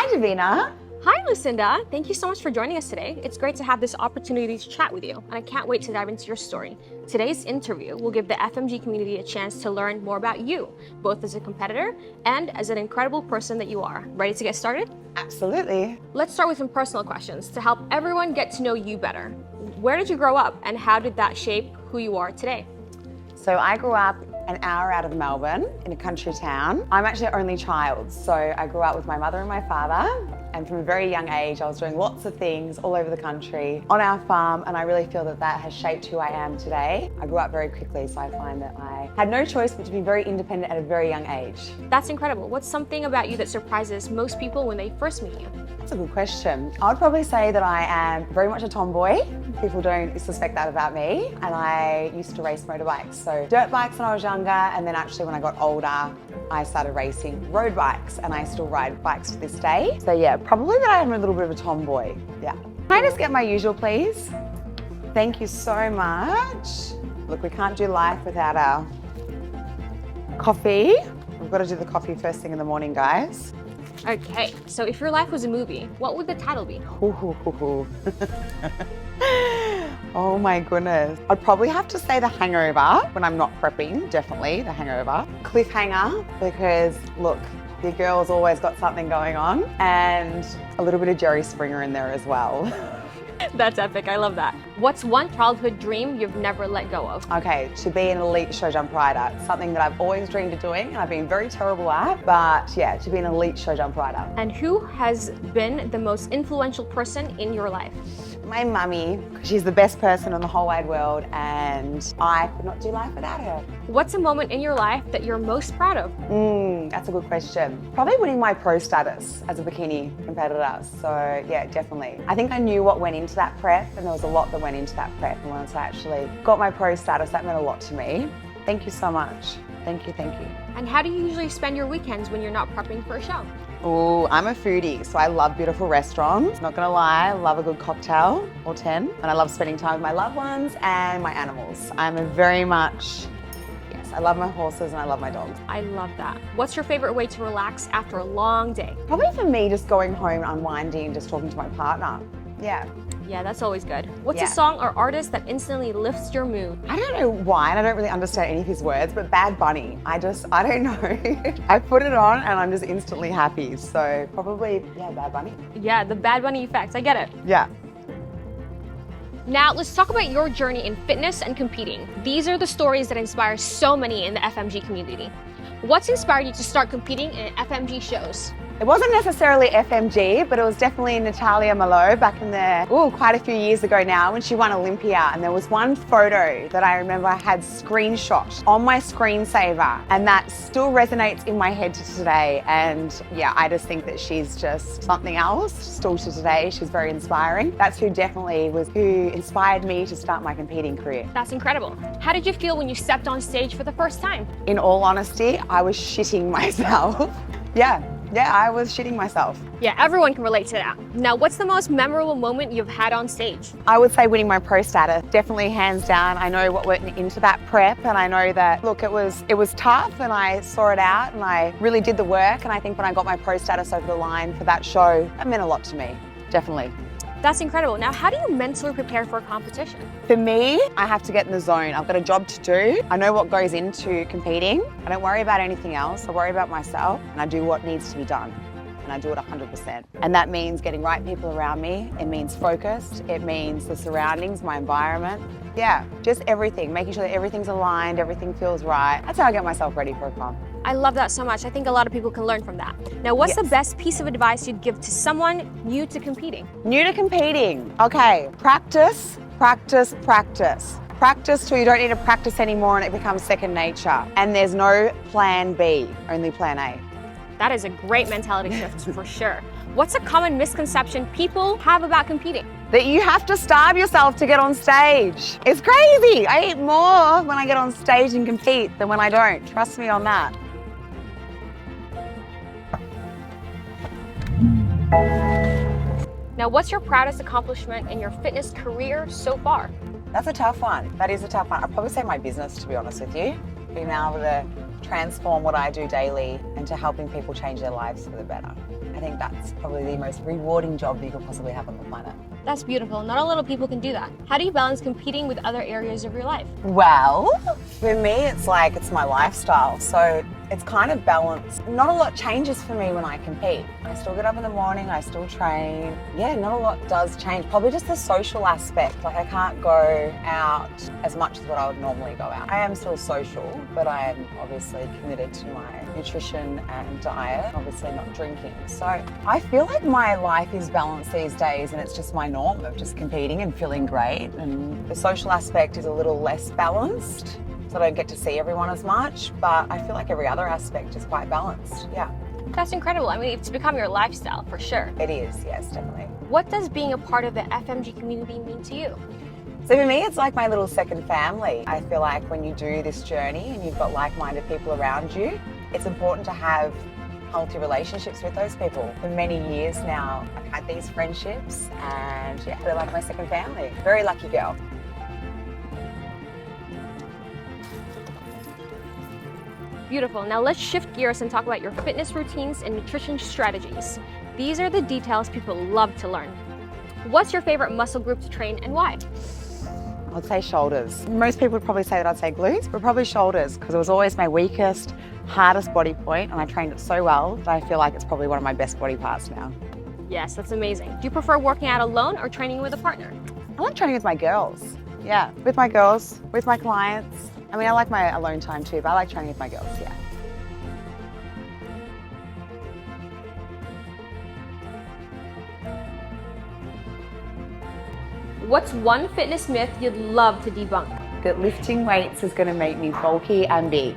Hi, Davina. Hi, Lucinda. Thank you so much for joining us today. It's great to have this opportunity to chat with you, and I can't wait to dive into your story. Today's interview will give the FMG community a chance to learn more about you, both as a competitor and as an incredible person that you are. Ready to get started? Absolutely. Let's start with some personal questions to help everyone get to know you better. Where did you grow up, and how did that shape who you are today? So I grew up an hour out of Melbourne in a country town. I'm actually an only child, so I grew up with my mother and my father. And from a very young age, I was doing lots of things all over the country on our farm, and I really feel that that has shaped who I am today. I grew up very quickly, so I find that I had no choice but to be very independent at a very young age. That's incredible. What's something about you that surprises most people when they first meet you? That's a good question. I would probably say that I am very much a tomboy. People don't suspect that about me. And I used to race motorbikes. So dirt bikes when I was younger, and then actually when I got older, I started racing road bikes, and I still ride bikes to this day. So yeah, probably that I am a little bit of a tomboy, yeah. Can I just get my usual, please? Thank you so much. Look, we can't do life without our coffee. We've got to do the coffee first thing in the morning, guys. Okay, so if your life was a movie, what would the title be? Oh my goodness. I'd probably have to say The Hangover when I'm not prepping, definitely The Hangover. Cliffhanger, because look, the girl's always got something going on, and a little bit of Jerry Springer in there as well. That's epic, I love that. What's one childhood dream you've never let go of? Okay, to be an elite show jump rider. Something that I've always dreamed of doing and I've been very terrible at, but yeah, to be an elite show jump rider. And who has been the most influential person in your life? My mummy, because she's the best person in the whole wide world, and I could not do life without her. What's a moment in your life that you're most proud of? That's a good question. Probably winning my pro status as a bikini competitor. So yeah, definitely. I think I knew what went into that prep, and there was a lot that went into that prep. And once I actually got my pro status, that meant a lot to me. Thank you so much. Thank you, thank you. And how do you usually spend your weekends when you're not prepping for a show? Oh, I'm a foodie, so I love beautiful restaurants. Not gonna lie, I love a good cocktail or 10. And I love spending time with my loved ones and my animals. I'm a very much, yes, I love my horses and I love my dogs. I love that. What's your favorite way to relax after a long day? Probably for me, just going home, unwinding, just talking to my partner. Yeah. Yeah, that's always good. What's Yeah. a song or artist that instantly lifts your mood? I don't know why, and I don't really understand any of his words, but Bad Bunny, I don't know. I put it on and I'm just instantly happy. So probably, yeah, Bad Bunny. Yeah, the Bad Bunny effect, I get it. Yeah. Now, let's talk about your journey in fitness and competing. These are the stories that inspire so many in the FMG community. What's inspired you to start competing in FMG shows? It wasn't necessarily FMG, but it was definitely Natalia Malo back in the, quite a few years ago now when she won Olympia. And there was one photo that I remember I had screenshot on my screensaver, and that still resonates in my head to today. And yeah, I just think that she's just something else still to today. She's very inspiring. That's who definitely was who inspired me to start my competing career. That's incredible. How did you feel when you stepped on stage for the first time? In all honesty, I was shitting myself. Yeah, I was shitting myself. Yeah, everyone can relate to that. Now, what's the most memorable moment you've had on stage? I would say winning my pro status, definitely hands down. I know what went into that prep, and I know that, look, it was tough, and I saw it out, and I really did the work, and I think when I got my pro status over the line for that show, that meant a lot to me, definitely. That's incredible. Now, how do you mentally prepare for a competition? For me, I have to get in the zone. I've got a job to do. I know what goes into competing. I don't worry about anything else. I worry about myself, and I do what needs to be done. And I do it 100%. And that means getting right people around me. It means focused. It means the surroundings, my environment. Yeah, just everything, making sure that everything's aligned, everything feels right. That's how I get myself ready for a comp. I love that so much. I think a lot of people can learn from that. Now, what's the best piece of advice you'd give to someone new to competing? New to competing. Okay, practice, practice, practice. Practice till you don't need to practice anymore and it becomes second nature. And there's no plan B, only plan A. That is a great mentality shift for sure. What's a common misconception people have about competing? That you have to starve yourself to get on stage. It's crazy. I eat more when I get on stage and compete than when I don't. Trust me on that. Now, what's your proudest accomplishment in your fitness career so far? That's a tough one. That is a tough one. I'd probably say my business, to be honest with you. being able to transform what I do daily into helping people change their lives for the better. I think that's probably the most rewarding job that you could possibly have on the planet. That's beautiful. Not a lot of people can do that. How do you balance competing with other areas of your life? Well, for me, it's my lifestyle. So it's kind of balanced. Not a lot changes for me when I compete. I still get up in the morning, I still train. Yeah, not a lot does change. Probably just the social aspect. Like I can't go out as much as what I would normally go out. I am still social, but I am obviously committed to my nutrition and diet, obviously not drinking. So I feel like my life is balanced these days and it's just my norm of just competing and feeling great. And the social aspect is a little less balanced. So I don't get to see everyone as much, but I feel like every other aspect is quite balanced, yeah. That's incredible. I mean, it's become your lifestyle for sure. It is, yes, definitely. What does being a part of the FMG community mean to you? So for me, it's like my little second family. I feel like when you do this journey and you've got like-minded people around you, it's important to have healthy relationships with those people. For many years now, I've had these friendships and yeah, they're like my second family. Very lucky girl. Beautiful. Now let's shift gears and talk about your fitness routines and nutrition strategies. These are the details people love to learn. What's your favorite muscle group to train and why? I'd say shoulders. Most people would probably say that I'd say glutes, but probably shoulders because it was always my weakest, hardest body point and I trained it so well that I feel like it's probably one of my best body parts now. Yes, that's amazing. Do you prefer working out alone or training with a partner? I like training with my girls. Yeah, with my girls, with my clients. I mean, I like my alone time too, but I like training with my girls, yeah. What's one fitness myth you'd love to debunk? That lifting weights is going to make me bulky and big.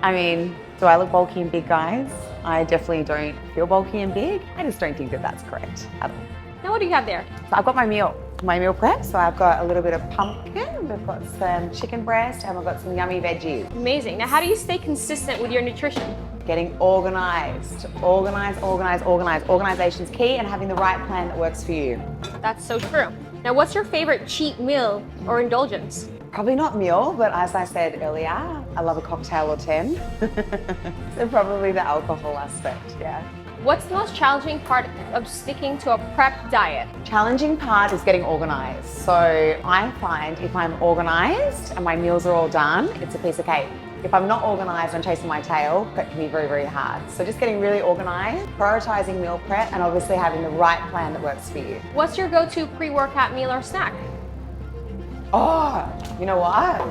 I mean, do I look bulky and big, guys? I definitely don't feel bulky and big. I just don't think that that's correct at all. Now what do you have there? So I've got my meal prep. So I've got a little bit of pumpkin, we've got some chicken breast, and we've got some yummy veggies. Amazing. Now how do you stay consistent with your nutrition? Getting organized. Organization's key and having the right plan that works for you. That's so true. Now what's your favorite cheat meal or indulgence? Probably not meal, but as I said earlier, I love a cocktail or 10. So probably the alcohol aspect, yeah. What's the most challenging part of sticking to a prep diet? Challenging part is getting organized. So I find if I'm organized and my meals are all done, it's a piece of cake. If I'm not organized and chasing my tail, prep can be very, very hard. So just getting really organized, prioritizing meal prep, and obviously having the right plan that works for you. What's your go-to pre-workout meal or snack? Oh, you know what?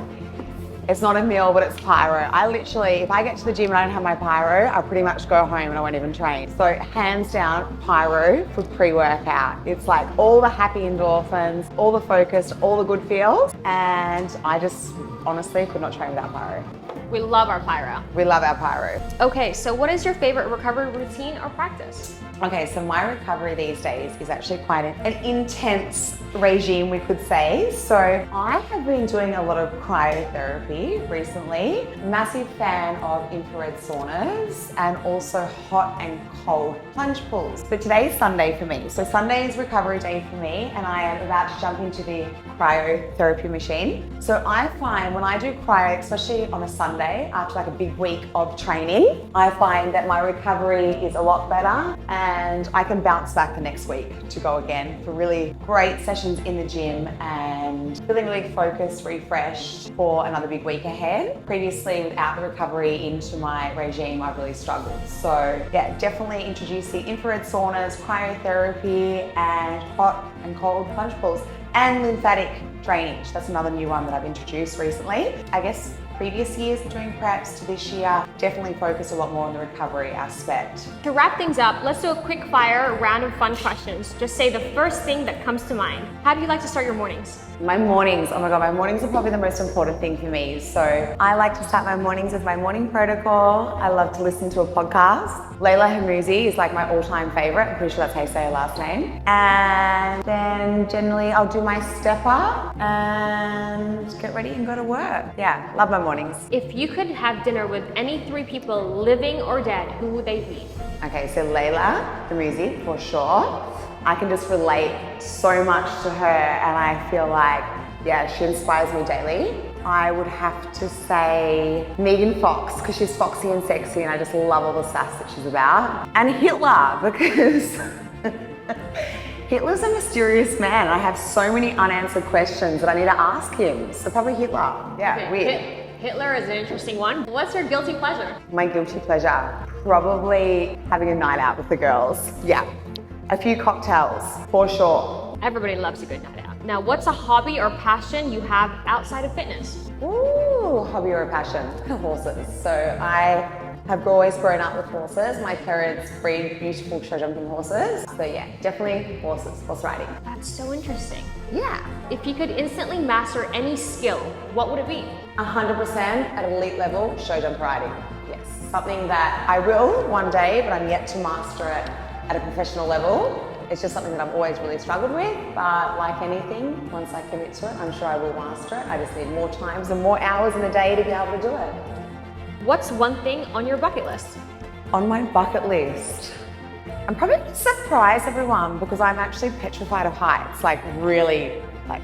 It's not a meal, but it's pyro. I literally, if I get to the gym and I don't have my pyro, I pretty much go home and I won't even train. So hands down, pyro for pre-workout. It's like all the happy endorphins, all the focus, all the good feels. And I just honestly could not train without pyro. We love our pyro. We love our pyro. Okay, so what is your favorite recovery routine or practice? Okay, so my recovery these days is actually quite an intense regime, we could say. So I have been doing a lot of cryotherapy recently. Massive fan of infrared saunas and also hot and cold plunge pools. So today's Sunday for me. So Sunday is recovery day for me and I am about to jump into the cryotherapy machine. So I find when I do cryo, especially on a Sunday after like a big week of training, I find that my recovery is a lot better and I can bounce back the next week to go again for really great sessions in the gym and feeling really focused, refreshed for another big week ahead. Previously, without the recovery into my regime, I've really struggled. So yeah, definitely introducing infrared saunas, cryotherapy, and hot and cold plunge pools, and lymphatic drainage. That's another new one that I've introduced recently. I guess previous years doing preps to this year, definitely focus a lot more on the recovery aspect. To wrap things up, let's do a quick fire round of fun questions. Just say the first thing that comes to mind. How do you like to start your mornings? My mornings, oh my God, my mornings are probably the most important thing for me. So I like to start my mornings with my morning protocol. I love to listen to a podcast. Layla Hamouzi is like my all-time favorite. I'm pretty sure that's how you say her last name. And then generally I'll do my step up and get ready and go to work. Yeah, love my mornings. If you could have dinner with any 3 people, living or dead, who would they be? Okay, so Layla Hamouzi for sure. I can just relate so much to her and I feel like, yeah, she inspires me daily. I would have to say Megan Fox, because she's foxy and sexy and I just love all the sass that she's about. And Hitler, because Hitler's a mysterious man. I have so many unanswered questions that I need to ask him. So probably Hitler. Yeah, Okay, weird. Hitler is an interesting one. What's your guilty pleasure? My guilty pleasure, probably having a night out with the girls. Yeah, a few cocktails, for sure. Everybody loves a good night out. Now, what's a hobby or passion you have outside of fitness? Ooh, hobby or a passion? Horses. So I have always grown up with horses. My parents breed beautiful show jumping horses. So yeah, definitely horses, horse riding. That's so interesting. Yeah. If you could instantly master any skill, what would it be? 100% at elite level, show jump riding. Yes, something that I will one day, but I'm yet to master it at a professional level. It's just something that I've always really struggled with, but like anything, once I commit to it, I'm sure I will master it. I just need more times and more hours in a day to be able to do it. What's one thing on your bucket list? On my bucket list, I'm probably going to surprise everyone because I'm actually petrified of heights, like really like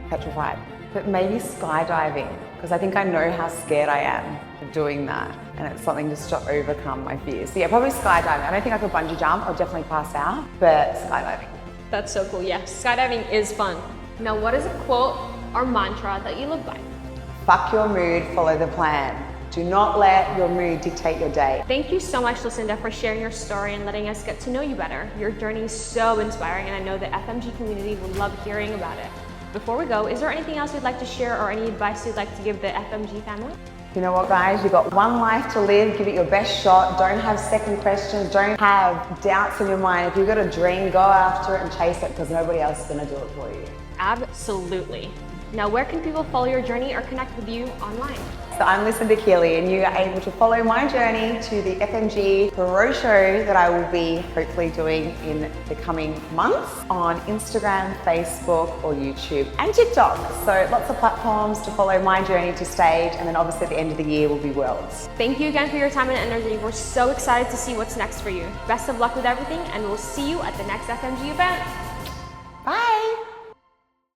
petrified. But maybe skydiving, because I think I know how scared I am of doing that. And it's something just to overcome my fears. So yeah, probably skydiving. I don't think I could bungee jump, I'll definitely pass out, but skydiving. That's so cool, yes. Skydiving is fun. Now, what is a quote or mantra that you live by? Fuck your mood, follow the plan. Do not let your mood dictate your day. Thank you so much, Lucinda, for sharing your story and letting us get to know you better. Your journey is so inspiring, and I know the FMG community will love hearing about it. Before we go, is there anything else you'd like to share or any advice you'd like to give the FMG family? You know what, guys? You've got one life to live. Give it your best shot. Don't have second questions. Don't have doubts in your mind. If you've got a dream, go after it and chase it, because nobody else is going to do it for you. Absolutely. Now, where can people follow your journey or connect with you online? So I'm Lucinda Keily, and you are able to follow my journey to the FMG Pro Show that I will be hopefully doing in the coming months on Instagram, Facebook, or YouTube, and TikTok. So lots of platforms to follow my journey to stage, and then obviously at the end of the year will be Worlds. Thank you again for your time and energy. We're so excited to see what's next for you. Best of luck with everything, and we'll see you at the next FMG event. Bye!